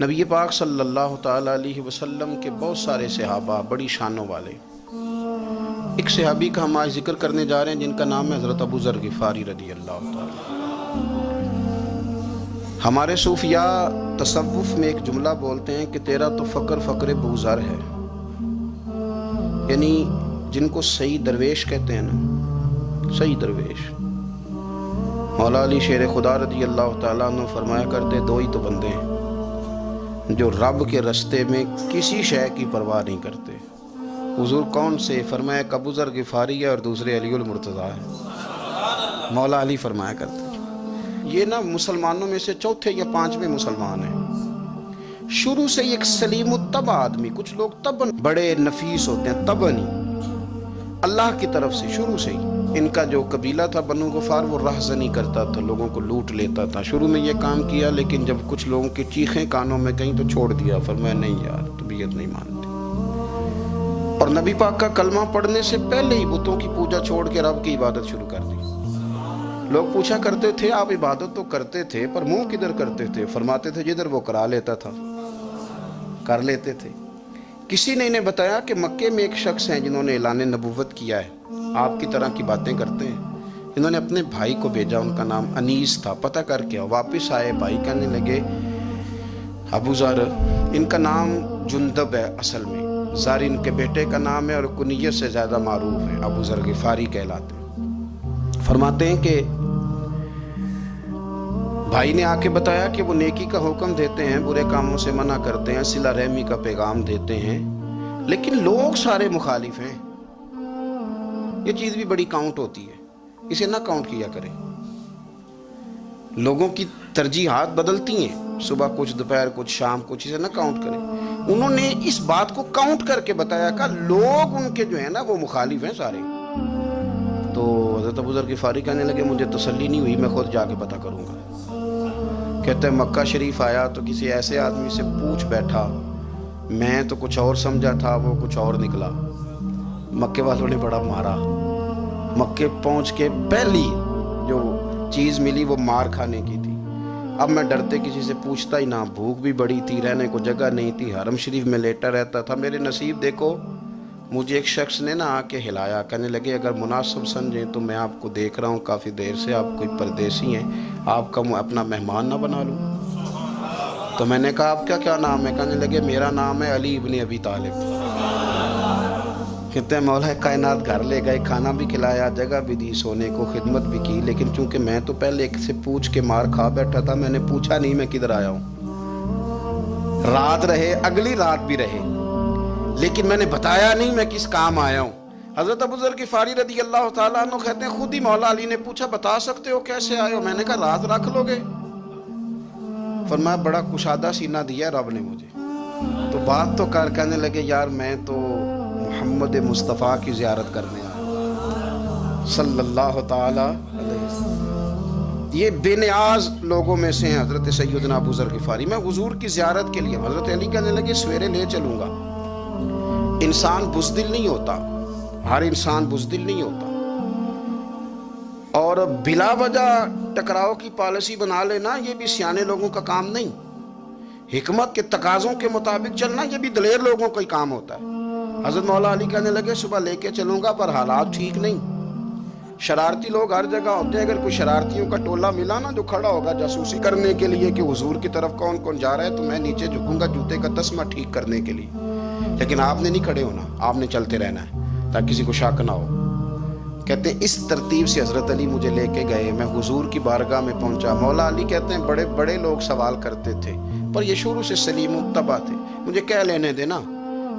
نبی پاک صلی اللہ تعالیٰ علیہ وسلم کے بہت سارے صحابہ بڑی شانوں والے، ایک صحابی کا ہم آج ذکر کرنے جا رہے ہیں جن کا نام ہے حضرت ابو ذر غفاری رضی اللہ تعالیٰ۔ ہمارے صوفیاء تصوف میں ایک جملہ بولتے ہیں کہ تیرا تو فقر ابو ذر ہے، یعنی جن کو صحیح درویش کہتے ہیں نا، صحیح درویش۔ مولا علی شیر خدا رضی اللہ تعالیٰ عنہ فرمایا کرتے دو ہی تو بندے ہیں جو رب کے رستے میں کسی شے کی پرواہ نہیں کرتے۔ حضور کون سے؟ فرمایا ابو ذر غفاری ہے اور دوسرے علی المرتضیٰ ہے۔ مولا علی فرمایا کرتے یہ نا مسلمانوں میں سے چوتھے یا پانچویں مسلمان ہیں۔ شروع سے ایک سلیم الطبع آدمی، کچھ لوگ طبعاً بڑے نفیس ہوتے ہیں، طبعاً اللہ کی طرف سے شروع سے ہی ان کا جو قبیلہ تھا بنو غفار وہ رہزنی کرتا تھا، لوگوں کو لوٹ لیتا تھا۔ شروع میں یہ کام کیا لیکن جب کچھ لوگوں کی چیخیں کانوں میں گئیں تو چھوڑ دیا، فرمایا نہیں یار طبیعت نہیں مانتی۔ اور نبی پاک کا کلمہ پڑھنے سے پہلے ہی بتوں کی پوجا چھوڑ کے رب کی عبادت شروع کر دی۔ لوگ پوچھا کرتے تھے آپ عبادت تو کرتے تھے پر منہ کدھر کرتے تھے؟ فرماتے تھے جدھر وہ کرا لیتا تھا کر لیتے تھے۔ کسی نے انہیں بتایا کہ مکے میں ایک شخص ہیں جنہوں نے اعلان نبوت کیا ہے، آپ کی طرح کی باتیں کرتے ہیں۔ انہوں نے اپنے بھائی کو بھیجا، ان کا نام انیس تھا، پتہ کر کے واپس آئے، بھائی کہنے لگے ابو ذر، ان کا نام جندب ہے، اصل میں ذر ان کے بیٹے کا نام ہے اور کنیت سے زیادہ معروف ہے، ابو ذر غفاری کہلاتے ہیں۔ فرماتے ہیں کہ بھائی نے آ کے بتایا کہ وہ نیکی کا حکم دیتے ہیں، برے کاموں سے منع کرتے ہیں، صلہ رحمی کا پیغام دیتے ہیں، لیکن لوگ سارے مخالف ہیں۔ یہ چیز بھی بڑی کاؤنٹ ہوتی ہے، اسے نہ کاؤنٹ کیا کریں۔ لوگوں کی ترجیحات بدلتی ہیں، صبح کچھ، دوپہر کچھ، شام کچھ، اسے نہ کاؤنٹ کریں۔ انہوں نے اس بات کو کاؤنٹ کر کے بتایا کہ لوگ ان کے جو ہیں نا وہ مخالف ہیں سارے۔ تو حضرت ابو ذر غفاری کہنے لگے مجھے تسلی نہیں ہوئی، میں خود جا کے پتہ کروں گا۔ کہتے ہیں مکہ شریف آیا تو کسی ایسے آدمی سے پوچھ بیٹھا، میں تو کچھ اور سمجھا تھا، وہ کچھ اور نکلا۔ مکے والوں نے بڑا مارا، مکے پہنچ کے پہلی جو چیز ملی وہ مار کھانے کی تھی۔ اب میں ڈرتے کسی سے پوچھتا ہی نہ، بھوک بھی بڑی تھی، رہنے کو جگہ نہیں تھی، حرم شریف میں لیٹا رہتا تھا۔ میرے نصیب دیکھو، مجھے ایک شخص نے آ کے ہلایا، کہنے لگے اگر مناسب سمجھیں تو میں آپ کو دیکھ رہا ہوں کافی دیر سے، آپ کوئی پردیسی ہیں، آپ کا اپنا مہمان نہ بنا لوں۔ تو میں نے کہا آپ کا کیا نام ہے؟ کہنے لگے میرا نام ہے علی ابن ابی طالب۔ کہتے ہیں مولا کائنات گھر لے گئے، کھانا بھی کھلایا، جگہ بھی دی، سونے کو خدمت بھی کی، لیکن چونکہ میں تو پہلے ایک سے پوچھ کے مار کھا بیٹھا تھا، میں نے پوچھا نہیں میں کدھر آیا ہوں۔ رات رہے، اگلی رات بھی رہے، لیکن میں نے بتایا نہیں میں کس کام آیا ہوں۔ حضرت ابو ذر غفاری رضی اللہ تعالیٰ عنہ کہتے ہیں خود ہی مولا علی نے پوچھا بتا سکتے ہو کیسے آئے ہو؟ میں نے کہا رات رکھ لو گے؟ فرمایا بڑا کشادہ سینہ دیا رب نے مجھے، تو بات تو کر۔ کہنے لگے یار میں تو محمد مصطفیٰ کی زیارت کرنے آیا صلی اللہ تعالیٰ علیہ وسلم۔ یہ بے نیاز لوگوں میں سے ہیں حضرت سیدنا ابو ذر غفاری، میں حضور کی زیارت کے لیے۔ حضرت علی کہنے لگے سویرے لے چلوں گا۔ انسان بزدل نہیں ہوتا، ہر انسان بزدل نہیں ہوتا، اور بلا وجہ ٹکراؤ کی پالیسی بنا لینا یہ بھی سیانے لوگوں کا کام نہیں۔ حکمت کے تقاضوں کے مطابق چلنا یہ بھی دلیر لوگوں کا ہی کام ہوتا ہے۔ حضرت مولا علی کہنے لگے صبح لے کے چلوں گا پر حالات ٹھیک نہیں، شرارتی لوگ ہر جگہ ہوتے ہیں، اگر کوئی شرارتیوں کا ٹولہ ملا نا جو کھڑا ہوگا جاسوسی کرنے کے لیے کہ حضور کی طرف کون کون جا رہا ہے، تو میں نیچے جھکوں گا جوتے کا تسمہ ٹھیک کرنے کے لیے، لیکن آپ نے نہیں کھڑے ہونا، آپ نے چلتے رہنا ہے تاکہ کسی کو شک نہ ہو۔ کہتے ہیں اس ترتیب سے حضرت علی مجھے لے کے گئے، میں حضور کی بارگاہ میں پہنچا۔ مولا علی کہتے ہیں بڑے بڑے لوگ سوال کرتے تھے پر یہ شروع سے سلیم الطبع تھے، مجھے کہہ لینے دینا،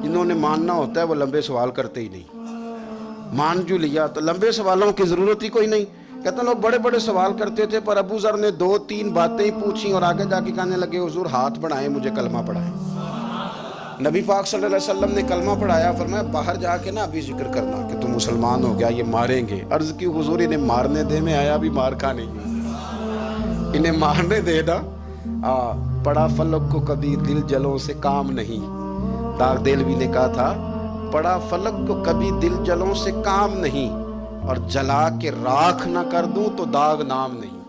جنہوں نے ماننا ہوتا ہے وہ لمبے سوال کرتے ہی نہیں۔ مان جو لیا تو لمبے سوالوں کی ضرورت ہی کوئی نہیں۔ کہتے ہیں لوگ بڑے بڑے سوال کرتے تھے پر ابو ذر نے 2-3 باتیں ہی پوچھی اور آگے جا کے کہنے لگے حضور ہاتھ بڑھائیں مجھے کلمہ پڑھائیں۔ نبی پاک صلی اللہ علیہ وسلم نے کلمہ پڑھایا، فرمایا باہر جا کے نا ابھی ذکر کرنا کہ تم مسلمان ہو گیا، یہ ماریں گے۔ عرض کی حضور انہیں مارنے دے، میں آیا بھی مار کھانے کی، انہیں مارنے دے نا۔ پڑا فلک کو کبھی دل جلوں سے کام نہیں، داغ دلوی نے کہا تھا پڑا فلک کو کبھی دل جلوں سے کام نہیں، اور جلا کے راکھ نہ کر دوں تو داغ نام نہیں۔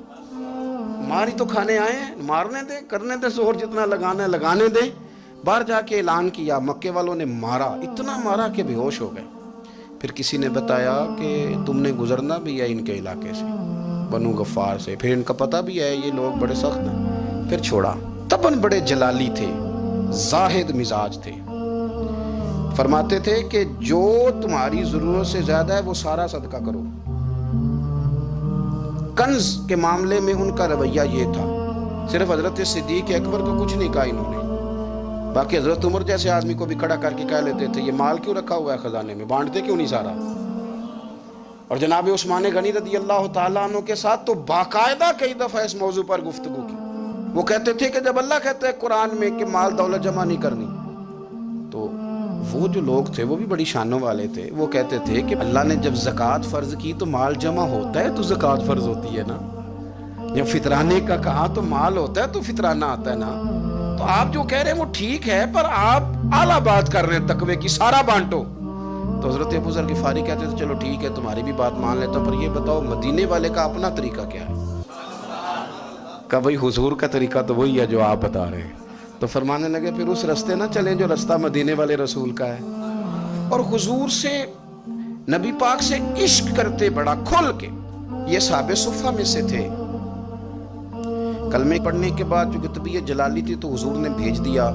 ماری تو کھانے آئے ہیں، مارنے دے، کرنے دے زور جتنا لگانا ہے لگانے دے۔ باہر جا کے اعلان کیا، مکے والوں نے مارا، اتنا مارا کہ بے ہوش ہو گئے۔ پھر کسی نے بتایا کہ تم نے گزرنا بھی ہے ان کے علاقے سے، بنو غفار سے، پھر ان کا پتہ بھی ہے یہ لوگ بڑے سخت ہیں، پھر چھوڑا۔ تبن بڑے جلالی تھے، زاہد مزاج تھے، فرماتے تھے کہ جو تمہاری ضرورت سے زیادہ ہے وہ سارا صدقہ کرو۔ کنز کے معاملے میں ان کا رویہ یہ تھا، صرف حضرت صدیق اکبر کو کچھ نہیں کہا انہوں نے، باقی حضرت عمر جیسے آدمی کو بھی کھڑا کر کے کہہ لیتے تھے یہ مال کیوں رکھا ہوا ہے خزانے میں، بانٹتے کیوں نہیں سارا؟ اور جناب عثمان غنی رضی اللہ تعالیٰ عنہ کے ساتھ تو باقاعدہ کئی دفعہ اس موضوع پر گفتگو کی۔ وہ کہتے تھے کہ جب اللہ کہتا ہے قرآن میں کہ مال دولت جمع نہیں کرنی، تو وہ جو لوگ تھے وہ بھی بڑی شانوں والے تھے، وہ کہتے تھے کہ اللہ نے جب زکوٰۃ فرض کی تو مال جمع ہوتا ہے تو زکوٰۃ فرض ہوتی ہے نا، جب فطرانے کا کہا تو مال ہوتا ہے تو فطرانہ آتا ہے نا۔ تو آپ جو کہہ رہے ہیں وہ ٹھیک ہے، پر آپ اعلیٰ بات کر رہے ہیں تقوی کی، سارا بانٹو۔ تو حضرت ابو ذر غفاری کہتے تھے چلو ٹھیک ہے تمہاری بھی بات مان لیتا ہوں، پر یہ بتاؤ مدینے والے کا اپنا طریقہ کیا ہے؟ کہ بھئی حضور کا طریقہ تو وہی ہے جو آپ بتا رہے ہیں۔ تو فرمانے لگے پھر اس رستے نہ چلیں جو رستہ مدینے والے رسول کا ہے، اور حضور سے، نبی پاک سے عشق کرتے بڑا کھل کے۔ یہ صحابہ صفہ میں سے تھے۔ کلمے پڑھنے کے بعد چونکہ طبیعت جلالی تھی تو حضور نے بھیج دیا،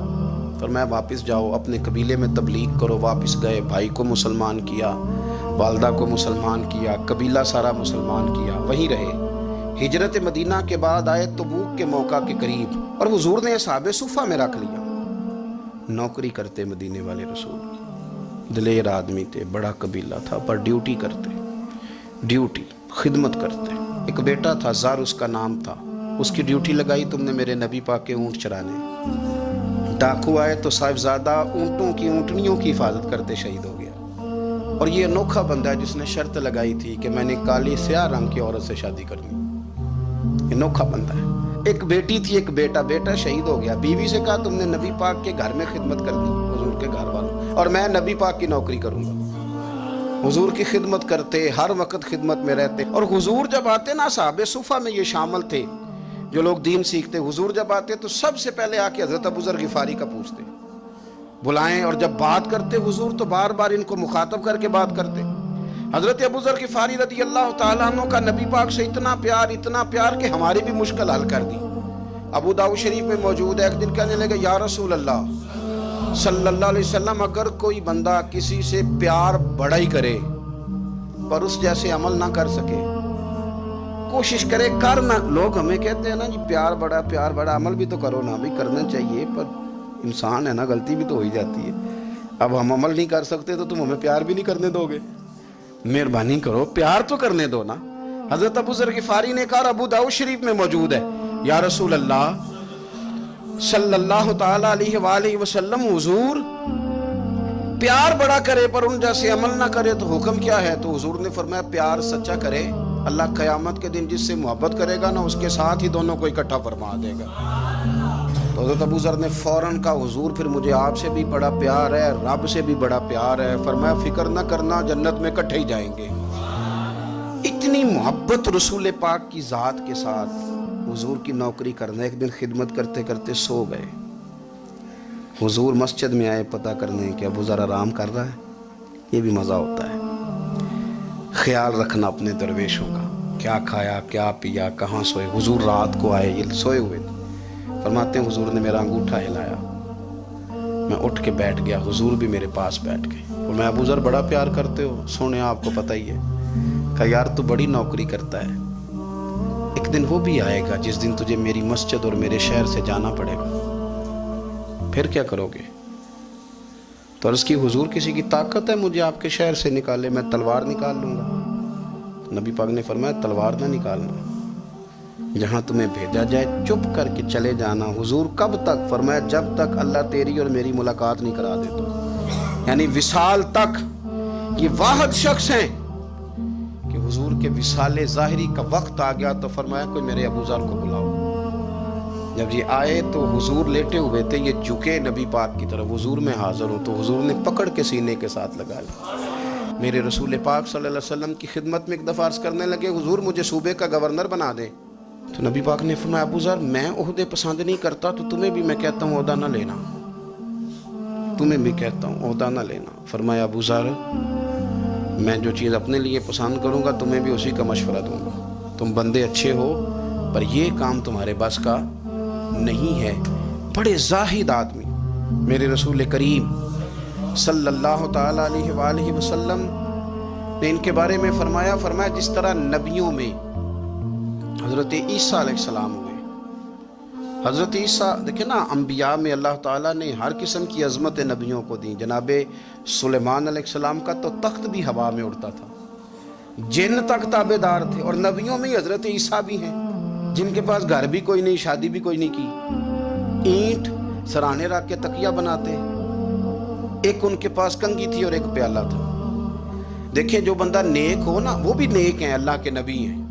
فرمایا واپس جاؤ اپنے قبیلے میں تبلیغ کرو۔ واپس گئے، بھائی کو مسلمان کیا، والدہ کو مسلمان کیا، قبیلہ سارا مسلمان کیا، وہیں رہے۔ ہجرت مدینہ کے بعد آئے تبوک کے موقع کے قریب، اور حضور نے صحابہ صفہ میں رکھ لیا۔ نوکری کرتے مدینے والے رسول، دلیر آدمی تھے، بڑا قبیلہ تھا، پر ڈیوٹی کرتے، ڈیوٹی خدمت کرتے۔ ایک بیٹا تھا، زار اس کا نام تھا، اس کی ڈیوٹی لگائی تم نے میرے نبی پاک کے اونٹ چرانے۔ ڈاکو آئے تو صاحبزادہ اونٹوں کی، اونٹنیوں کی حفاظت کرتے شہید ہو گیا۔ اور یہ انوکھا بندہ ہے جس نے شرط لگائی تھی کہ میں نے کالی سیاہ رنگ کی عورت سے شادی کرنی، انوکھا بندہ ہے۔ ایک بیٹی تھی، ایک بیٹا، بیٹا شہید ہو گیا، بیوی سے کہا تم نے نبی پاک کے گھر میں خدمت کرنی، حضور کے گھر والوں، اور میں نبی پاک کی نوکری کروں گا۔ حضور کی خدمت کرتے، ہر وقت خدمت میں رہتے۔ اور حضور جب آتے نا، صحابہ صفہ میں یہ شامل تھے جو لوگ دین سیکھتے، حضور جب آتے تو سب سے پہلے آ کے حضرت ابو ذر غفاری کا پوچھتے، بلائیں، اور جب بات کرتے حضور تو بار بار ان کو مخاطب کر کے بات کرتے۔ حضرت ابو ذر غفاری رضی اللہ تعالیٰ عنہ کا نبی پاک سے اتنا پیار کہ ہماری بھی مشکل حل کر دی۔ ابو داؤد شریف میں موجود ہے، ایک دن کہنے لگے یا رسول اللہ صلی اللہ علیہ وسلم، اگر کوئی بندہ کسی سے پیار بڑا ہی کرے پر اس جیسے عمل نہ کر سکے، کوشش کرے کرنا، لوگ ہمیں کہتے ہیں نا جی پیار بڑا، عمل بھی تو کرو نا، بھی کرنا چاہیے، پر انسان ہے نا، غلطی بھی تو ہو ہی جاتی ہے۔ اب ہم عمل نہیں کر سکتے تو تم ہمیں پیار بھی نہیں کرنے دو گے، مہربانی کرو پیار تو کرنے دو نا۔ حضرت ابو ذر غفاری نے کہا، ابو داؤد شریف میں موجود ہے، یا رسول اللہ صلی اللہ تعالی علیہ وآلہ وسلم، حضور پیار بڑا کرے پر ان جیسے عمل نہ کرے تو حکم کیا ہے؟ تو حضور نے فرمایا پیار سچا کرے، اللہ قیامت کے دن جس سے محبت کرے گا نا اس کے ساتھ ہی دونوں کو اکٹھا فرما دے گا۔ تو حضرت ابو ذر نے فوراً کہا، حضور پھر مجھے آپ سے بھی بڑا پیار ہے، رب سے بھی بڑا پیار ہے۔ فرمایا فکر نہ کرنا، جنت میں اکٹھے ہی جائیں گے۔ اتنی محبت رسول پاک کی ذات کے ساتھ حضور کی نوکری کرنا۔ ایک دن خدمت کرتے کرتے سو گئے، حضور مسجد میں آئے پتہ کرنے کہ ابو ذر آرام کر رہا ہے۔ یہ بھی مزہ ہوتا ہے، خیال رکھنا اپنے درویشوں کا، کیا کھایا، کیا پیا، کہاں سوئے۔ حضور رات کو آئے، یہ سوئے ہوئے تھے، فرماتے ہیں حضور نے میرا انگوٹھا ہلایا، میں اٹھ کے بیٹھ گیا، حضور بھی میرے پاس بیٹھ گئے۔ اور میں ابو ذر بڑا پیار کرتے ہو، سونے آپ کو پتہ ہی ہے، کہا یار تو بڑی نوکری کرتا ہے، ایک دن وہ بھی آئے گا جس دن تجھے میری مسجد اور میرے شہر سے جانا پڑے گا، پھر کیا کرو گے؟ تو عرض کی حضور کسی کی طاقت ہے مجھے آپ کے شہر سے نکالے؟ میں تلوار نکال لوں گا۔ نبی پاک نے فرمایا تلوار نہ نکالنا، جہاں تمہیں بھیجا جائے چپ کر کے چلے جانا۔ حضور کب تک؟ فرمایا جب تک اللہ تیری اور میری ملاقات نہیں کرا دیتا، یعنی وصال تک۔ یہ واحد شخص ہیں کہ حضور کے وصال ظاہری کا وقت آ گیا تو فرمایا کوئی میرے ابو ذر کو بلاؤ۔ جب یہ آئے تو حضور لیٹے ہوئے تھے، یہ جھکے نبی پاک کی طرف، حضور میں حاضر ہوں، تو حضور نے پکڑ کے سینے کے ساتھ لگا لیا۔ میرے رسول پاک صلی اللہ علیہ وسلم کی خدمت میں ایک دفعہ عرض کرنے لگے، حضور مجھے صوبے کا گورنر بنا دیں۔ تو نبی پاک نے فرمایا ابو ذر میں عہدے پسند نہیں کرتا تو تمہیں بھی میں کہتا ہوں عہدہ نہ لینا، تمہیں بھی کہتا ہوں عہدہ نہ لینا۔ فرمایا ابو ذر میں جو چیز اپنے لیے پسند کروں گا تمہیں بھی اسی کا مشورہ دوں گا، تم بندے اچھے ہو پر یہ کام تمہارے بس کا نہیں ہے۔ بڑے زاہد آدمی میرے رسول کریم صلی اللہ تعالی علیہ وآلہ وسلم نے ان کے بارے میں فرمایا جس طرح نبیوں میں حضرت عیسیٰ علیہ السلام ہوئے، حضرت عیسیٰ دیکھیں نا، انبیاء میں اللہ تعالیٰ نے ہر قسم کی عظمت نبیوں کو دی۔ جناب سلیمان علیہ السلام کا تو تخت بھی ہوا میں اڑتا تھا، جن تک تابع دار تھے، اور نبیوں میں حضرت عیسیٰ بھی ہیں جن کے پاس گھر بھی کوئی نہیں، شادی بھی کوئی نہیں کی، اینٹ سرانے رکھ کے تکیہ بناتے، ایک ان کے پاس کنگھی تھی اور ایک پیالہ تھا۔ دیکھیں جو بندہ نیک ہو نا وہ بھی نیک ہیں، اللہ کے نبی ہیں۔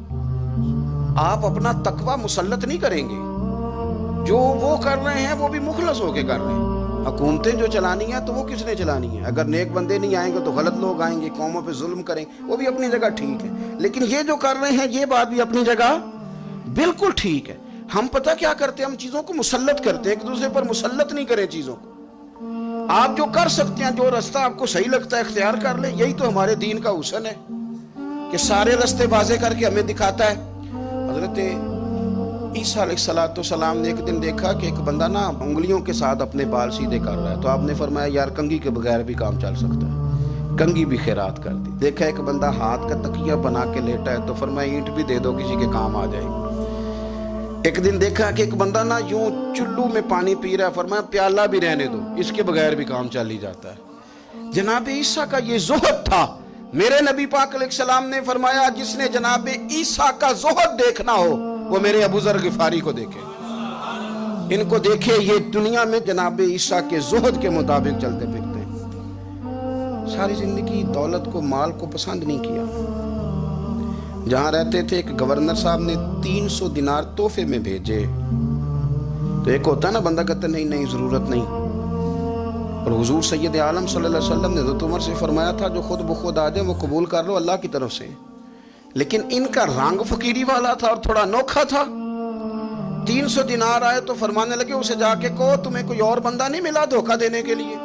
آپ اپنا تقوی مسلط نہیں کریں گے، جو وہ کر رہے ہیں وہ بھی مخلص ہو کے کر رہے ہیں۔ حکومتیں جو چلانی ہیں تو وہ کس نے چلانی ہیں؟ اگر نیک بندے نہیں آئیں گے تو غلط لوگ آئیں گے، قوموں پہ ظلم کریں، وہ بھی اپنی جگہ ٹھیک ہے، لیکن یہ جو کر رہے ہیں یہ بات بھی اپنی جگہ بالکل ٹھیک ہے۔ ہم پتہ کیا کرتے ہیں، ہم چیزوں کو مسلط کرتے ہیں، ایک دوسرے پر مسلط نہیں کریں چیزوں کو۔ آپ جو کر سکتے ہیں، جو رستہ آپ کو صحیح لگتا ہے اختیار کر لیں، یہی تو ہمارے دین کا حسن ہے کہ سارے رستے واضح کر کے ہمیں دکھاتا ہے۔ حضرت عیسیٰ علیہ السلام نے ایک دن دیکھا کہ ایک بندہ نا انگلیوں کے ساتھ اپنے بال سیدھے کر رہا ہے، تو آپ نے فرمایا یار کنگھی کے بغیر بھی کام چل سکتا ہے، کنگھی بھی خیرات کر دی۔ دیکھا ایک بندہ ہاتھ کا تکیہ بنا کے لیٹا ہے، تو فرمایا اینٹ بھی دے دو کسی کے کام آ جائے گی۔ ایک دن دیکھا کہ ایک بندہ نا یوں چلو میں پانی پی رہا ہے، فرمایا پیالہ بھی رہنے دو، اس کے بغیر بھی کام چل ہی جاتا ہے۔ جناب عیسیٰ کا یہ زہد تھا۔ میرے نبی پاک علیہ السلام نے فرمایا جس نے جناب عیسیٰ کا زہد دیکھنا ہو وہ میرے ابو ذر غفاری کو دیکھے، ان کو دیکھے، یہ دنیا میں جناب عیسیٰ کے زہد کے مطابق چلتے پھرتے ہیں۔ ساری زندگی دولت کو، مال کو پسند نہیں کیا۔ جہاں رہتے تھے ایک گورنر صاحب نے 300 دینار تحفے میں بھیجے، تو ایک ہوتا ہے نا بندہ کہتا نہیں نہیں ضرورت نہیں، اور حضور سید عالم صلی اللہ علیہ وسلم نے حضرت عمر سے فرمایا تھا جو خود بخود آ جائے وہ قبول کر لو اللہ کی طرف سے، لیکن ان کا رنگ فقیری والا تھا اور تھوڑا انوکھا تھا۔ 300 دینار آئے تو فرمانے لگے اسے جا کے کہو تمہیں کوئی اور بندہ نہیں ملا دھوکہ دینے کے لیے،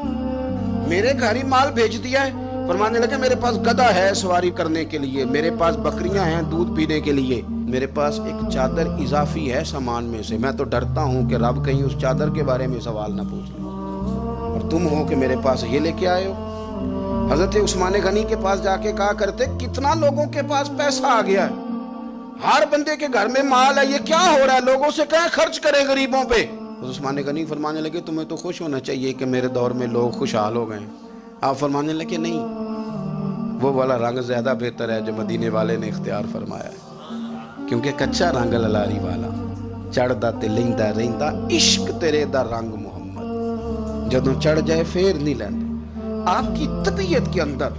میرے گھر ہی مال بھیج دیا ہے۔ فرمانے لگے میرے پاس گدھا ہے سواری کرنے کے لیے، میرے پاس بکریاں ہیں دودھ پینے کے لیے، میرے پاس ایک چادر اضافی ہے سامان میں سے، میں تو ڈرتا ہوں کہ رب کہیں اس چادر کے بارے میں سوال نہ پوچھ لے، اور تم ہو کہ میرے پاس یہ لے کے آئے ہو۔ حضرت عثمان غنی کے پاس جا کے کہا کرتے کتنا لوگوں کے پاس پیسہ آ گیا ہے، ہر بندے کے گھر میں مال ہے، یہ کیا ہو رہا ہے، لوگوں سے کہیں خرچ کریں غریبوں پہ۔ عثمان غنی فرمانے لگے تمہیں تو خوش ہونا چاہیے کہ میرے دور میں لوگ خوشحال ہو گئے۔ آپ فرمانے لگے نہیں، وہ والا رنگ زیادہ بہتر ہے جو مدینے والے نے اختیار فرمایا ہے، کیونکہ کچا رنگ للاری والا چڑھ دا تے لیندا رہندا عشق تیرے دا رنگ محمد، جدوں چڑھ جائے پھر نہیں لیندے۔ آپ کی طبیعت کے اندر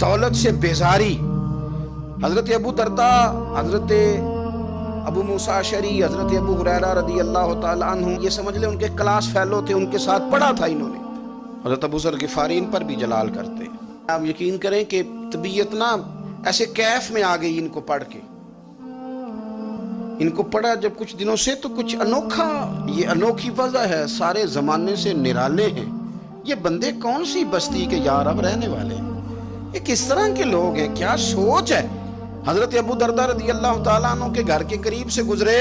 دولت سے بیزاری، حضرت ابو درداء، حضرت ابو موسیٰ اشعری، حضرت ابو ہریرہ رضی اللہ تعالیٰ عنہ، یہ سمجھ لیں ان کے کلاس فیلو تھے، ان کے ساتھ پڑھا تھا انہوں نے۔ حضرت ابو ذر غفاری ان پر بھی جلال کرتے ہیں۔ آپ یقین کریں کہ طبیعت نا ایسے کیف میں آ گئی ان کو پڑھ کے، ان کو پڑھا جب کچھ دنوں سے تو کچھ انوکھا، یہ انوکھی وجہ ہے، سارے زمانے سے نرالے ہیں، یہ بندے کون سی بستی کے یار اب رہنے والے ہیں، یہ کس طرح کے لوگ ہیں، کیا سوچ ہے۔ حضرت ابو درداء رضی اللہ تعالیٰ عنہ کے گھر کے قریب سے گزرے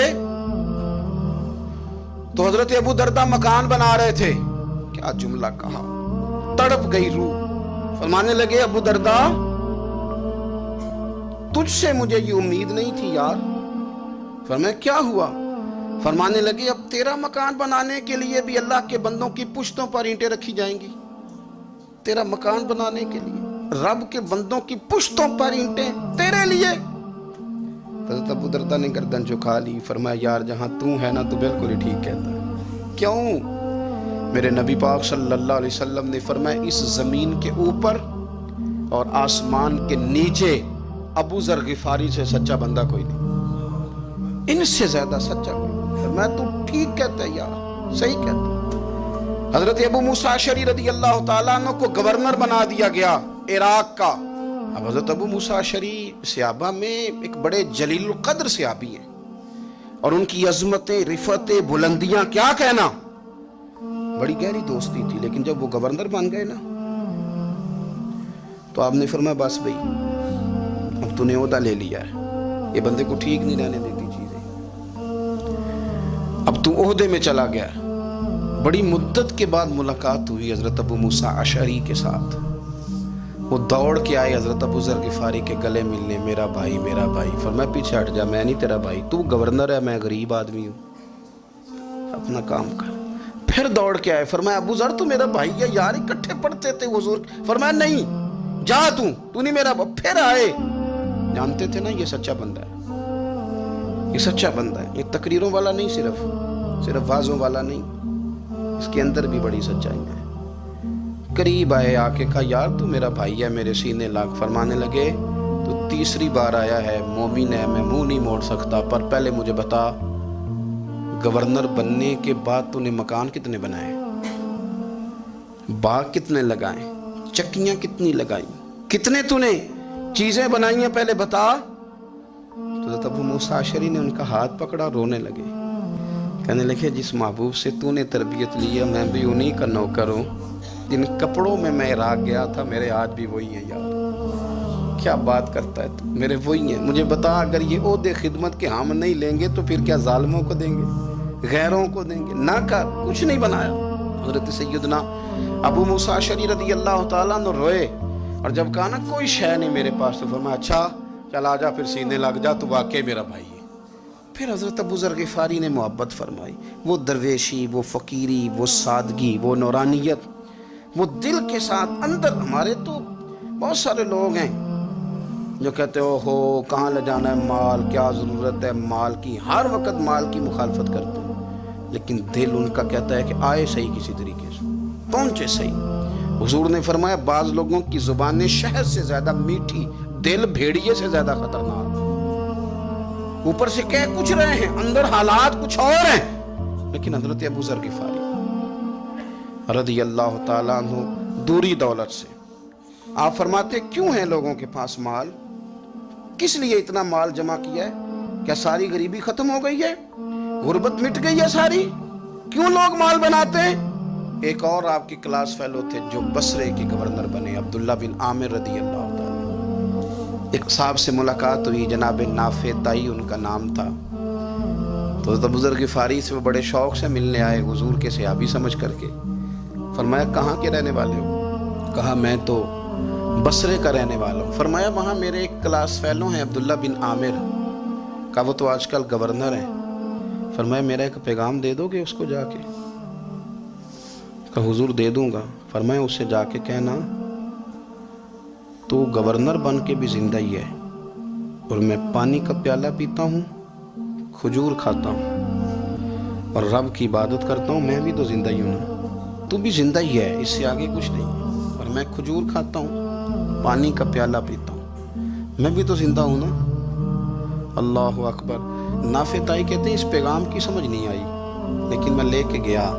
تو حضرت ابو درداء مکان بنا رہے تھے، کیا جملہ کہا، تڑپ گئی روح۔ فرمانے لگے ابو درداء تجھ سے مجھے یہ امید نہیں تھی یار۔ فرمایا کیا ہوا؟ فرمانے لگے اب تیرا مکان بنانے کے لیے بھی اللہ کے بندوں کی پشتوں پر اینٹیں رکھی جائیں گی، تیرا مکان بنانے کے لیے رب کے بندوں کی پشتوں پر اینٹیں تیرے لیے۔ حضرت ابو درداء نے گردن جھکا لی، فرمایا یار جہاں تو ہے نا تو بالکل ہی ٹھیک کہتا ہے۔ کیوں؟ میرے نبی پاک صلی اللہ علیہ وسلم نے فرمایا اس زمین کے اوپر اور آسمان کے نیچے ابو ذر غفاری سے سچا بندہ کوئی نہیں، ان سے زیادہ سچا کوئی نہیں۔ فرمایا تو ٹھیک کہتا ہے یار، صحیح کہتا ہے۔ حضرت ابو موسیٰ اشعری رضی اللہ تعالیٰ عنہ کو گورنر بنا دیا گیا عراق کا۔ اب حضرت ابو موسیٰ اشعری صحابہ میں ایک بڑے جلیل القدر صحابی ہیں، اور ان کی عظمتیں، رفتیں، بلندیاں کیا کہنا. بڑی گہری دوستی تھی. لیکن جب وہ گورنر بن گئے نا تو آپ نے فرمایا بس بھئی اب تو نے عہدہ لے لیا ہے، یہ بندے کو ٹھیک نہیں رہنے دیتی چیزیں، اب تو عہدے میں چلا گیا. بڑی مدت کے بعد ملاقات ہوئی حضرت ابو موسیٰ اشعری کے ساتھ. وہ دوڑ کے آئے حضرت ابو ذر غفاری کے گلے ملنے. میرا بھائی میرا بھائی. فرمایا پیچھے ہٹ جا، میں نہیں تیرا بھائی، تو گورنر ہے، میں غریب آدمی ہوں، اپنا کام کر. پھر دوڑ کے آئے. فرمایا ابو ذر تو میرا بھائی ہے یار، اکٹھے پڑھتے تھے حضور. فرمایا نہیں جا تو نہیں میرا بھائی. پھر آئے. جانتے تھے نا یہ سچا بندہ ہے، یہ سچا بندہ ہے، یہ تقریروں والا نہیں، صرف وعظوں والا نہیں، اس کے اندر بھی بڑی سچائی ہے. قریب آئے، آ کے کہا یار تو میرا بھائی ہے، میرے سینے لاگ. فرمانے لگے تو تیسری بار آیا ہے، مومن ہے، میں منہ نہیں موڑ سکتا، پر پہلے مجھے بتا گورنر بننے کے بعد تو نے مکان کتنے بنائے، باغ کتنے لگائے، چکیاں کتنی لگائیں، کتنے تو نے چیزیں بنائی ہیں، پہلے بتا. تو حضرت ابو موسیٰ اشعری نے ان کا ہاتھ پکڑا، رونے لگے. کہنے لگے جس محبوب سے تو نے تربیت لی ہے میں بھی انہی کا نوکر ہوں. جن کپڑوں میں عراق گیا تھا میرے ہاتھ بھی وہی ہیں. یار کیا بات کرتا ہے تو، میرے وہی ہیں. مجھے بتا اگر یہ عہدے خدمت کے ہم نہیں لیں گے تو پھر کیا ظالموں کو دیں گے، غیروں کو دیں گے؟ نہ کر، کچھ نہیں بنایا. حضرت سیدنا ابو موسیٰ اشعری رضی اللہ تعالیٰ عنہ روئے، اور جب کہا نا کوئی شے نہیں میرے پاس، تو فرمایا اچھا چل آ جا، پھر سینے لگ جا، تو واقعی میرا بھائی ہے. پھر حضرت ابو ذر غفاری نے محبت فرمائی. وہ درویشی، وہ فقیری، وہ سادگی، وہ نورانیت، وہ دل کے ساتھ اندر. ہمارے تو بہت سارے لوگ ہیں جو کہتے ہو کہاں لے جانا ہے مال، کیا ضرورت ہے مال کی، ہر وقت مال کی مخالفت کرتے ہیں. لیکن دل ان کا کہتا ہے کہ آئے صحیح، کسی طریقے سے پہنچے صحیح. حضور نے فرمایا بعض لوگوں کی زبانیں شہد سے زیادہ میٹھی، دل بھیڑیے سے زیادہ خطرناک. اوپر سے کہہ کچھ رہے ہیں، اندر حالات کچھ اور ہیں. لیکن حضرت ابو ذر غفاری رضی اللہ تعالیٰ عنہ دوری دولت سے، آپ فرماتے کیوں ہیں لوگوں کے پاس مال، کس لیے اتنا مال جمع کیا ہے؟ کیا ساری غریبی ختم ہو گئی ہے، غربت مٹ گئی ہے ساری؟ کیوں لوگ مال بناتے ہیں؟ ایک اور آپ کی کلاس فیلو تھے جو بصرے کے گورنر بنے، عبداللہ بن عامر رضی اللہ تعالیٰ. ایک صاحب سے ملاقات ہوئی، جناب نافع تائی ان کا نام تھا. تو حضرت ابو ذر غفاری سے وہ بڑے شوق سے ملنے آئے، حضور کے صحابی سمجھ کر کے. فرمایا کہاں کے رہنے والے ہو؟ کہا میں تو بصرے کا رہنے والا ہوں. فرمایا وہاں میرے ایک کلاس فیلو ہیں عبداللہ بن عامر. کہا وہ تو آج کل گورنر ہیں. فرمایا میرا ایک پیغام دے دو گے اس کو جا کے؟ کہا حضور دے دوں گا. فرمایا اس سے جا کے کہنا تو گورنر بن کے بھی زندہ ہی ہے، اور میں پانی کا پیالہ پیتا ہوں، کھجور کھاتا ہوں اور رب کی عبادت کرتا ہوں، میں بھی تو زندہ ہی ہوں نا. تو بھی زندہ ہی ہے، اس سے آگے کچھ نہیں. اور میں کھجور کھاتا ہوں، پانی کا پیالہ پیتا ہوں، میں بھی تو زندہ ہوں نا. اللہ اکبر. نافع تائی کہتے ہیں اس پیغام کی سمجھ نہیں آئی، لیکن میں لے کے گیا.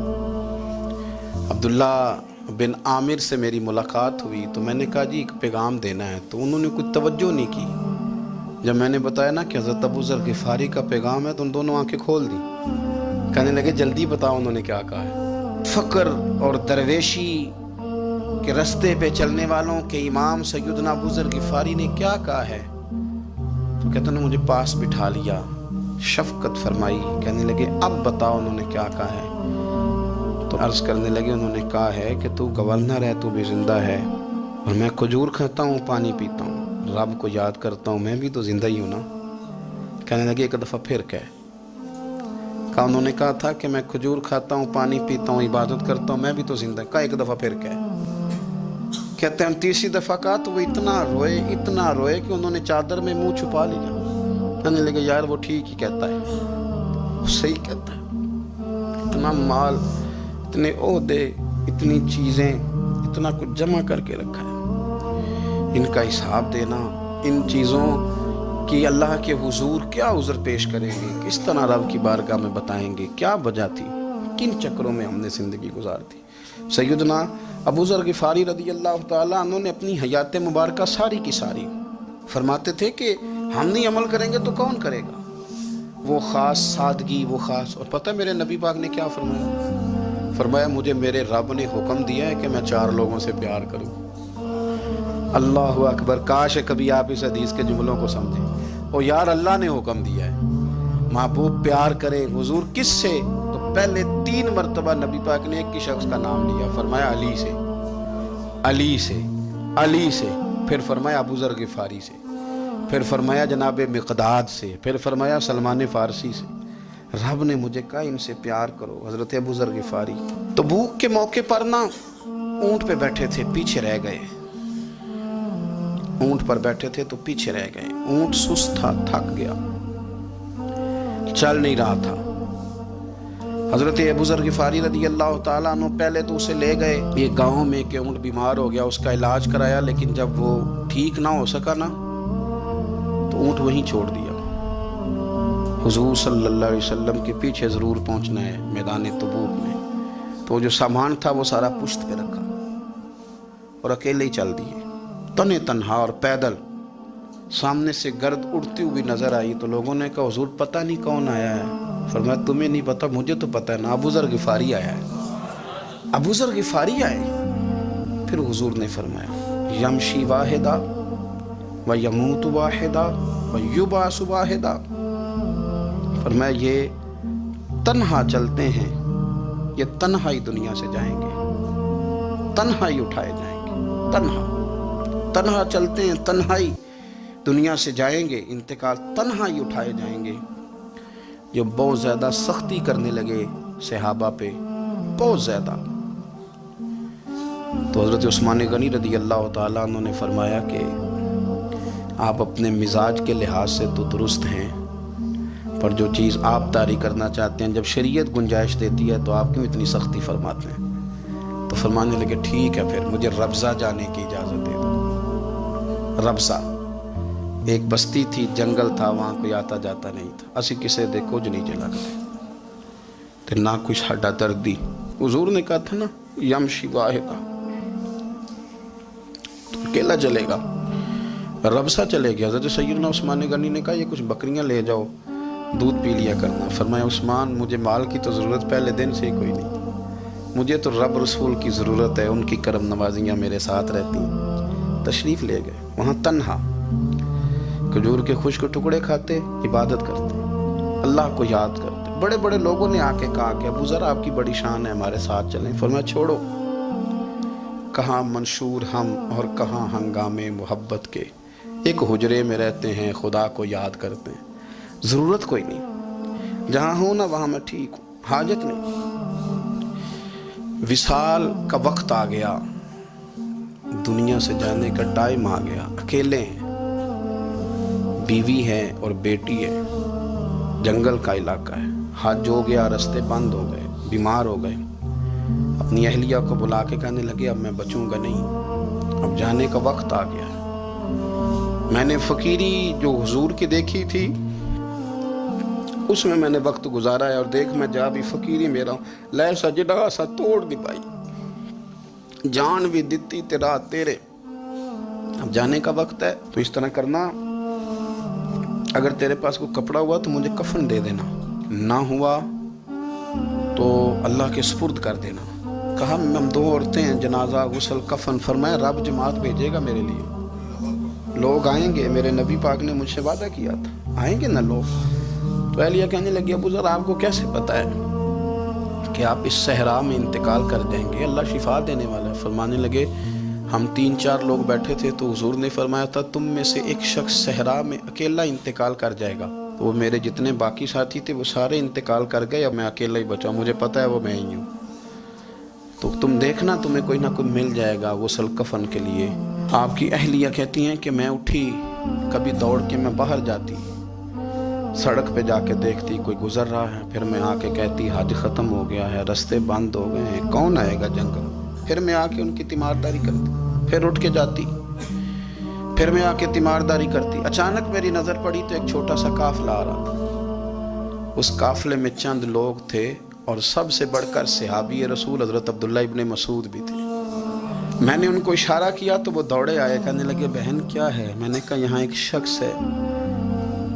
عبداللہ بن عامر سے میری ملاقات ہوئی تو میں نے کہا جی ایک پیغام دینا ہے. تو انہوں نے کوئی توجہ نہیں کی. جب میں نے بتایا نا کہ حضرت ابو ذر غفاری کا پیغام ہے تو ان دونوں آنکھیں کھول دی. کہنے لگے جلدی بتاؤ انہوں نے کیا کہا ہے. فقر اور درویشی کے رستے پہ چلنے والوں کے امام سیدنا ابو ذر غفاری نے کیا کہا ہے. تو کہتے ہیں مجھے پاس بٹھا لیا، شفقت فرمائی. کہنے لگے اب بتاؤ انہوں نے کیا کہا ہے. تو عرض کرنے لگے انہوں نے کہا ہے کہ تو گورنر ہے، تو بھی زندہ ہے، اور میں کھجور کھاتا ہوں، پانی پیتا ہوں، رب کو یاد کرتا ہوں، میں بھی تو زندہ ہی ہوں نا. کہنے لگے ایک دفعہ پھر کہہ. کہا انہوں نے کہا تھا کہ میں کھجور کھاتا ہوں، پانی پیتا ہوں، عبادت کرتا ہوں، میں بھی تو زندہ. کہا ایک دفعہ پھر کہہ. کہتے ہیں تیسری دفعہ کہا تو وہ اتنا روئے کہ انہوں نے چادر میں منہ چھپا لیا. کہنے لگے یار وہ ٹھیک ہی کہتا ہے، وہ صحیح کہتا ہے. اتنا مال، اتنے عہدے، اتنی چیزیں، اتنا کچھ جمع کر کے رکھا ہے. ان کا حساب دینا، ان چیزوں کی اللہ کے حضور کیا عذر پیش کریں گے، کس طرح رب کی بارگاہ میں بتائیں گے کیا وجہ تھی، کن چکروں میں ہم نے زندگی گزار دی. سیدنا ابو ذر غفاری رضی اللہ تعالیٰ عنہ نے اپنی حیات مبارکہ ساری کی ساری فرماتے تھے کہ ہم نہیں عمل کریں گے تو کون کرے گا. وہ خاص سادگی، وہ خاص. اور پتہ میرے نبی پاک نے کیا فرمایا؟ فرمایا مجھے میرے رب نے حکم دیا ہے کہ میں 4 لوگوں سے پیار کروں. اللہ اکبر. کاش کبھی آپ اس حدیث کے جملوں کو سمجھیں. اور یار اللہ نے حکم دیا ہے محبوب پیار کرے. حضور کس سے؟ تو پہلے 3 مرتبہ نبی پاک نے ایک ہی شخص کا نام لیا. فرمایا علی سے، علی سے، علی سے. پھر فرمایا ابو ذر غفاری سے، پھر فرمایا جناب مقداد سے، پھر فرمایا سلمان فارسی سے. رب نے مجھے کہا ان سے پیار کرو. حضرت ابو ذر غفاری تبوک کے موقع پر نا اونٹ پہ بیٹھے تھے، پیچھے رہ گئے. اونٹ پر بیٹھے تھے تو پیچھے رہ گئے. اونٹ سست تھا، تھک گیا، چل نہیں رہا تھا. حضرت ابو ذر غفاری رضی اللہ تعالیٰ عنہ پہلے تو اسے لے گئے یہ گاؤں میں کہ اونٹ بیمار ہو گیا، اس کا علاج کرایا. لیکن جب وہ ٹھیک نہ ہو سکا نا تو اونٹ وہیں چھوڑ دیا. حضور صلی اللہ علیہ وسلم کے پیچھے ضرور پہنچنا ہے میدان تبوک میں. تو جو سامان تھا وہ سارا پشت پہ رکھا اور اکیلے ہی چل دیے، تنے تنہا اور پیدل. سامنے سے گرد اڑتی ہوئی نظر آئی تو لوگوں نے کہا حضور پتہ نہیں کون آیا ہے. فرمایا تمہیں نہیں پتہ، مجھے تو پتہ ہے نا، ابو ذر غفاری آیا ہے. ابو ذر غفاری آئے. پھر حضور نے فرمایا یمشی واحدہ و یموت واحدہ و یبعث واحدہ. فرمایا یہ تنہا چلتے ہیں، یہ تنہا ہی دنیا سے جائیں گے، تنہا ہی اٹھائے جائیں گے. تنہا چلتے ہیں، تنہا ہی دنیا سے جائیں گے، انتقال تنہا ہی اٹھائے جائیں گے. جو بہت زیادہ سختی کرنے لگے صحابہ پہ، بہت زیادہ. تو حضرت عثمان غنی رضی اللہ تعالیٰ عنہ نے فرمایا کہ آپ اپنے مزاج کے لحاظ سے تو درست ہیں، پر جو چیز آپ طاری کرنا چاہتے ہیں جب شریعت گنجائش دیتی ہے تو آپ کیوں اتنی سختی فرماتے ہیں؟ تو فرمانے لگے ٹھیک ہے پھر مجھے ربضہ جانے کی اجازت دے دو. ربضہ ایک بستی تھی، جنگل تھا، وہاں کوئی آتا جاتا نہیں تھا. اسی کسے دے کچھ نہیں چلا کرتے نہ کوئی ہڈا دردی. حضور نے کہا تھا نا یمشی واحدہ، تو اکیلا چلے گا. ربضہ چلے گیا. حضرت سیدنا عثمان غنی نے کہا یہ کچھ بکریاں لے جاؤ، دودھ پی لیا کرنا. فرمایا عثمان مجھے مال کی تو ضرورت پہلے دن سے ہی کوئی نہیں، مجھے تو رب رسول کی ضرورت ہے، ان کی کرم نوازیاں میرے ساتھ رہتی ہیں. تشریف لے گئے. وہاں تنہا کھجور کے خشک ٹکڑے کھاتے، عبادت کرتے، اللہ کو یاد کرتے. بڑے بڑے لوگوں نے آ کے کہا کہ ابو ذر آپ کی بڑی شان ہے، ہمارے ساتھ چلیں. فرمایا چھوڑو، کہاں منشور ہم اور کہاں ہنگامے محبت کے، ایک حجرے میں رہتے ہیں خدا کو یاد کرتے ہیں. ضرورت کوئی نہیں، جہاں ہوں نا وہاں میں ٹھیک ہوں، حاجت نہیں. وصال کا وقت آ گیا، دنیا سے جانے کا ٹائم آ گیا. اکیلے ہیں، بیوی ہے اور بیٹی ہے، جنگل کا علاقہ ہے، حج ہو گیا، رستے بند ہو گئے، بیمار ہو گئے. اپنی اہلیہ کو بلا کے کہنے لگے اب میں بچوں گا نہیں، اب جانے کا وقت آ گیا. میں نے فقیری جو حضور کی دیکھی تھی اس میں نے وقت گزارا ہے، اور دیکھ میں جا بھی فقیری میرا ہوں، لے سجدہ سا توڑ دی پائی، جان بھی دیتی تیرا تیرے. اب جانے کا وقت ہے تو اس طرح کرنا، اگر تیرے پاس کوئی کپڑا ہوا تو مجھے کفن دے دینا، نہ ہوا تو اللہ کے سپرد کر دینا. کہا ہم 2 عورتیں ہیں، جنازہ، غسل، کفن. فرمایا رب جماعت بھیجے گا میرے لیے، لوگ آئیں گے، میرے نبی پاک نے مجھ سے وعدہ کیا تھا آئیں گے نا لوگ. تو اہلیہ کہنے لگی ابو ذر آپ کو کیسے پتہ ہے کہ آپ اس صحرا میں انتقال کر جائیں گے؟ اللہ شفا دینے والا ہے. فرمانے لگے ہم 3-4 لوگ بیٹھے تھے تو حضور نے فرمایا تھا تم میں سے ایک شخص صحرا میں اکیلا انتقال کر جائے گا. وہ میرے جتنے باقی ساتھی تھے وہ سارے انتقال کر گئے، اب میں اکیلا ہی بچا، مجھے پتہ ہے وہ میں ہی ہوں. تو تم دیکھنا تمہیں کوئی نہ کوئی مل جائے گا غسل کفن کے لیے. آپ کی اہلیہ کہتی ہیں کہ میں اٹھی، کبھی دوڑ کے میں باہر جاتی، سڑک پہ جا کے دیکھتی کوئی گزر رہا ہے، پھر میں آ کے کہتی حج ختم ہو گیا ہے، رستے بند ہو گئے ہیں، کون آئے گا جنگل. پھر میں آ کے ان کی تیمارداری کرتی، پھر اٹھ کے جاتی، پھر میں آ کے تیمارداری کرتی. اچانک میری نظر پڑی تو ایک چھوٹا سا قافلہ آ رہا تھا. اس قافلے میں چند لوگ تھے اور سب سے بڑھ کر صحابی رسول حضرت عبداللہ ابن مسعود بھی تھے. میں نے ان کو اشارہ کیا تو وہ دوڑے آئے، کہنے لگے بہن کیا ہے؟ میں نے کہا یہاں ایک شخص ہے،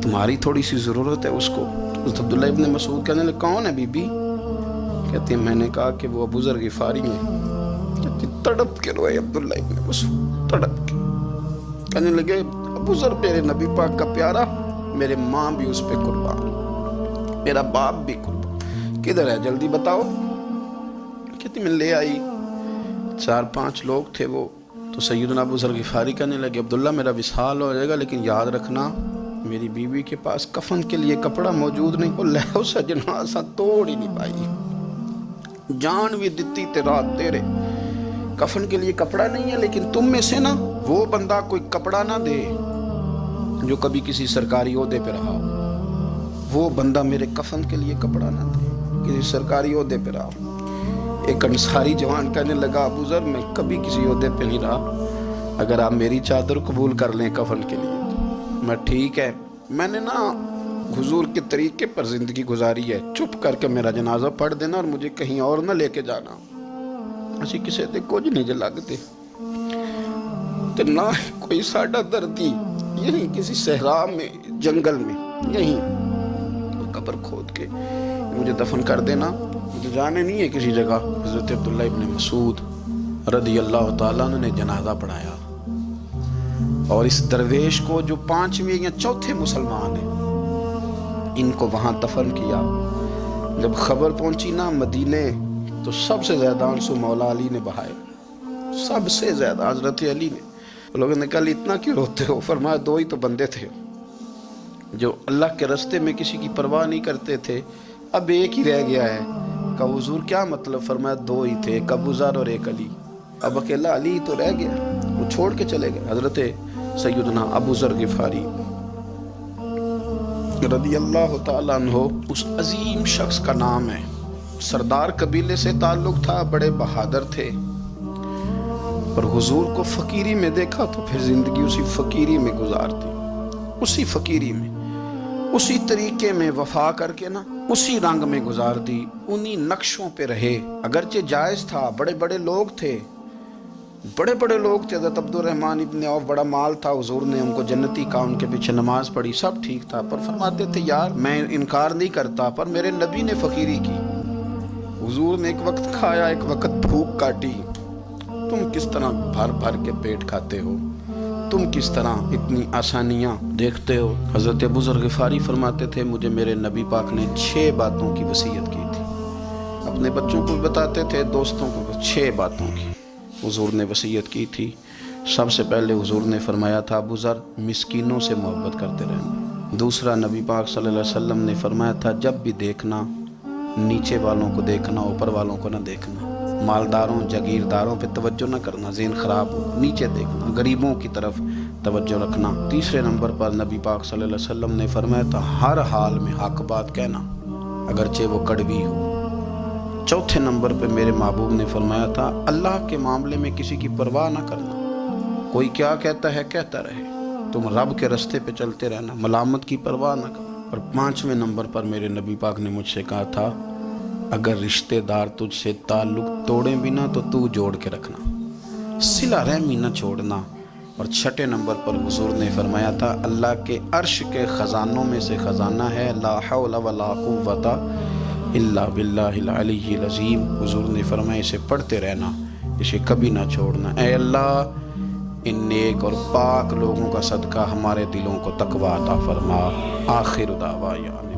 تمہاری تھوڑی سی ضرورت ہے اس کو. حضرت عبداللہ ابن مسعود کہنے لگے کون ہے بی بی؟ کہتے ہیں میں نے کہا کہ وہ ابو ذر غفاری ہیں۔ کہتے تڑپ کے روئے عبداللہ ابن مسعود، تڑپ کے کہنے لگے ابو ذر میرے نبی پاک کا پیارا، میرے ماں بھی اس پہ قربان، میرا باپ بھی قربان، کدھر ہے جلدی بتاؤ؟ کہتی میں لے آئی، 4-5 لوگ تھے وہ، تو سیدنا ابو ذر غفاری کہنے لگے عبداللہ میرا وصال ہو جائے گا لیکن یاد رکھنا میری بیوی کے پاس کفن کے لیے کپڑا موجود نہیں، وہ لہو سا جنازہ توڑ ہی نہیں پائی، جان بھی دیتی تے رات تیرے، کفن کے لیے کپڑا نہیں ہے، لیکن تم میں سے نا وہ بندہ کوئی کپڑا نہ دے جو کبھی کسی سرکاری عہدے پہ رہا ہو، وہ بندہ میرے کفن کے لیے کپڑا نہ دے کسی سرکاری عہدے پہ رہا ہو۔ ایک انصاری جوان کہنے لگا ابو ذر میں کبھی کسی عہدے پہ نہیں رہا، اگر آپ میری چادر قبول کر لیں کفن کے لیے تو میں ٹھیک ہے، میں نے نا حضور کے طریقے پر زندگی گزاری ہے، چپ کر کے میرا جنازہ پڑھ دینا اور مجھے کہیں اور نہ لے کے جانا، اسی کسی دے کچھ نہیں جو لگتے تو نہ کوئی ساڈا دردی یہیں کسی صحرا میں جنگل میں یہیں قبر کھود کے مجھے دفن کر دینا، مجھے جانے نہیں ہے کسی جگہ۔ حضرت عبداللہ ابن مسعود رضی اللہ تعالیٰ عنہ نے جنازہ پڑھایا، اور اس درویش کو جو 5ویں یا 4تھے مسلمان ہیں ان کو وہاں دفن کیا۔ جب خبر پہنچی نا مدینے تو سب سے زیادہ آنسو مولا علی نے بہائے، سب سے زیادہ حضرت علی نے۔ لوگوں نے کہا اتنا کیوں روتے ہو؟ فرمایا 2 ہی تو بندے تھے جو اللہ کے راستے میں کسی کی پرواہ نہیں کرتے تھے، اب ایک ہی رہ گیا ہے۔ کہا حضور کیا مطلب؟ فرمایا 2 ہی تھے، ایک ابو ذر اور ایک علی، اب اکیلا علی تو رہ گیا، وہ چھوڑ کے چلے گئے۔ حضرت سیدنا ابو ذر غفاری رضی اللہ تعالیٰ عنہ اس عظیم شخص کا نام ہے، سردار قبیلے سے تعلق تھا، بڑے بہادر تھے، اور حضور کو فقیری میں دیکھا تو پھر زندگی اسی فقیری میں گزارتی، اسی فقیری میں، اسی طریقے میں وفا کر کے نا اسی رنگ میں گزار دی، انہی نقشوں پہ رہے۔ اگرچہ جائز تھا، بڑے بڑے لوگ تھے، حضرت عبدالرحمن ابن عوف بڑا مال تھا، حضور نے ان کو جنتی کہا، ان کے پیچھے نماز پڑھی، سب ٹھیک تھا، پر فرماتے تھے یار میں انکار نہیں کرتا، پر میرے نبی نے فقیری کی، حضور نے ایک وقت کھایا ایک وقت بھوک کاٹی، تم کس طرح بھر بھر کے پیٹ کھاتے ہو، تم کس طرح اتنی آسانیاں دیکھتے ہو۔ حضرت ابو ذر غفاری فرماتے تھے مجھے میرے نبی پاک نے 6 باتوں کی وصیت کی تھی، اپنے بچوں کو بتاتے تھے، دوستوں کو 6 باتوں کی حضور نے وصیت کی تھی۔ سب سے پہلے حضور نے فرمایا تھا ابو ذر مسکینوں سے محبت کرتے رہنا۔ دوسرا نبی پاک صلی اللہ علیہ وسلم نے فرمایا تھا جب بھی دیکھنا نیچے والوں کو دیکھنا، اوپر والوں کو نہ دیکھنا، مالداروں جاگیرداروں پہ توجہ نہ کرنا، ذہن خراب ہو، نیچے دیکھنا، غریبوں کی طرف توجہ رکھنا۔ تیسرے نمبر پر نبی پاک صلی اللہ علیہ وسلم نے فرمایا تھا ہر حال میں حق بات کہنا اگرچہ وہ کڑوی ہو۔ چوتھے نمبر پہ میرے محبوب نے فرمایا تھا اللہ کے معاملے میں کسی کی پرواہ نہ کرنا، کوئی کیا کہتا ہے کہتا رہے، تم رب کے رستے پہ چلتے رہنا، ملامت کی پرواہ نہ کرنا۔ اور 5ویں نمبر پر میرے نبی پاک نے مجھ سے کہا تھا اگر رشتہ دار تجھ سے تعلق توڑیں بھی نہ تو جوڑ کے رکھنا، صلہ رحمی نہ چھوڑنا۔ اور 6 نمبر پر حضور نے فرمایا تھا اللہ کے عرش کے خزانوں میں سے خزانہ ہے لا حول ولا قوت الا باللہ العلی العظیم۔ حضور نے فرمایا اسے پڑھتے رہنا، اسے کبھی نہ چھوڑنا۔ اے اللہ ان نیک اور پاک لوگوں کا صدقہ ہمارے دلوں کو تقویٰ عطا فرما۔ آخر دعوانا